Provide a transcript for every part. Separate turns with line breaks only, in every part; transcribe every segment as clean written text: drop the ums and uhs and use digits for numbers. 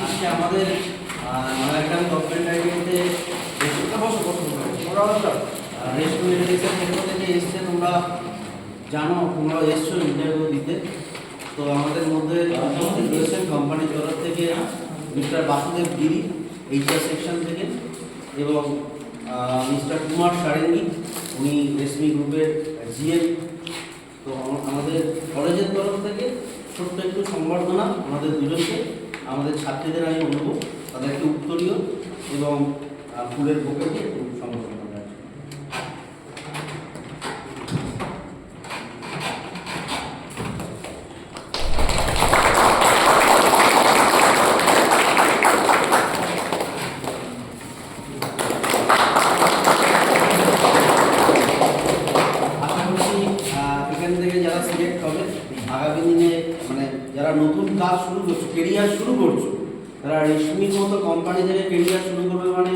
আজকে আমাদের নয়াগ্রাম গভর্নমেন্ট আইডিতে রেস্টুরেন্টের পক্ষ থেকে এসছে, তোমরা জানো, তোমরা এসছো ইন্টারভিউ দিতে। তো আমাদের মধ্যে উপস্থিত রয়েছেন কোম্পানির তরফ থেকে মিস্টার বাসুদেব গিরি এইচআর সেকশন থেকে, এবং মিস্টার কুমার সারেঙ্গি, উনি রেশমি গ্রুপের জিএম। তো আমাদের কলেজের তরফ থেকে ছোট্ট একটু সম্বর্ধনা আমাদের দুজনকে, আমাদের ছাত্রীদের আমি বলবো তাদেরকে উত্তরীয় এবং ফুলের বুকে দিয়ে একটু সম্বর্ধনা দেওয়ার জন্য। আশা করছি এখান থেকে যারা সিলেক্ট হবে আগামী দিনে, মানে যারা নতুন কাজ শুরু করছো, কেরিয়ার শুরু করছো, তারা রেশমির মতো কোম্পানি থেকে কেরিয়ার শুরু করবে, মানে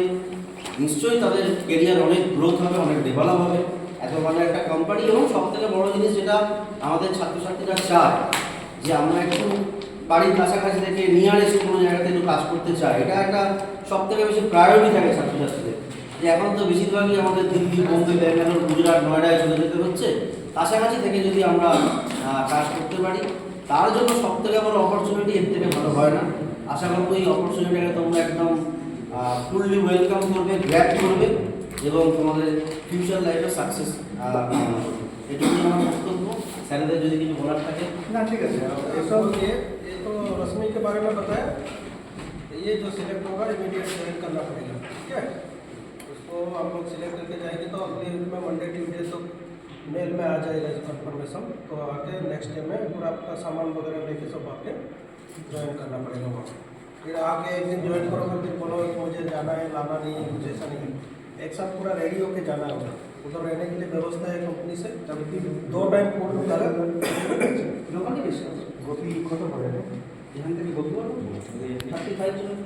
নিশ্চয়ই তাদের কেরিয়ার অনেক গ্রোথ হবে, অনেক ডেভেলপ হবে। এত ভালো একটা কোম্পানি, এবং সব থেকে বড় জিনিস যেটা আমাদের ছাত্রছাত্রীরা চায়, যে আমরা একটু বাড়ির কাছাকাছি থেকে নিয়ারেস্ট কোনো জায়গাতে একটু কাজ করতে চাই, এটা একটা সব থেকে বেশি প্রায়োরিটি থাকে ছাত্রছাত্রীদের। যে এখন তো বেশিরভাগই আমাদের দিল্লি, বোম্বে, ব্যাঙ্গালোর, গুজরাট, নয়ডায় চলে যেতে হচ্ছে। কাছাকাছি থেকে যদি আমরা কাজ করতে পারি, তার জন্য সব থেকে বড় অপরচুনিটি এর থেকে ভালো হয় না। আশা করবো এই অপরচুনিটিটাকে তোমরা একদম ফুললি ওয়েলকাম করবে, গ্র্যাব করবে, এবং তোমাদের ফিউচার লাইফে সাকসেস এটুকুই আমার বক্তব্য। স্যারেদের যদি কিছু বলার থাকে।
ना ठीक है ये तो रश्मि के बारे में बताया। ये जो सिलेक्ट होगा इमीडिएट ज्वाइन करना पड़ेगा, ठीक है। उसको हम लोग सिलेक्ट करके जाएंगे तो अगले वीक में मंडे ट्यूसडे तो मेल में आ जाएगा इस कंफर्मेशन। तो आके नेक्स्ट डे में पूरा आपका सामान वगैरह लेके सब आके ज्वाइन करना पड़ेगा वहाँ। फिर आके एक दिन ज्वाइन करोगे, फिर बोलो कि मुझे जाना है, लाना नहीं है, कुछ ऐसा नहीं है। एक साथ पूरा रेडी होके जाना होगा। उधर रहने के लिए व्यवस्था है कंपनी से, 2 टाइम फूड मिलेगा।
গোপী কত পড়ে? এখান থেকে গোপী 35 জন।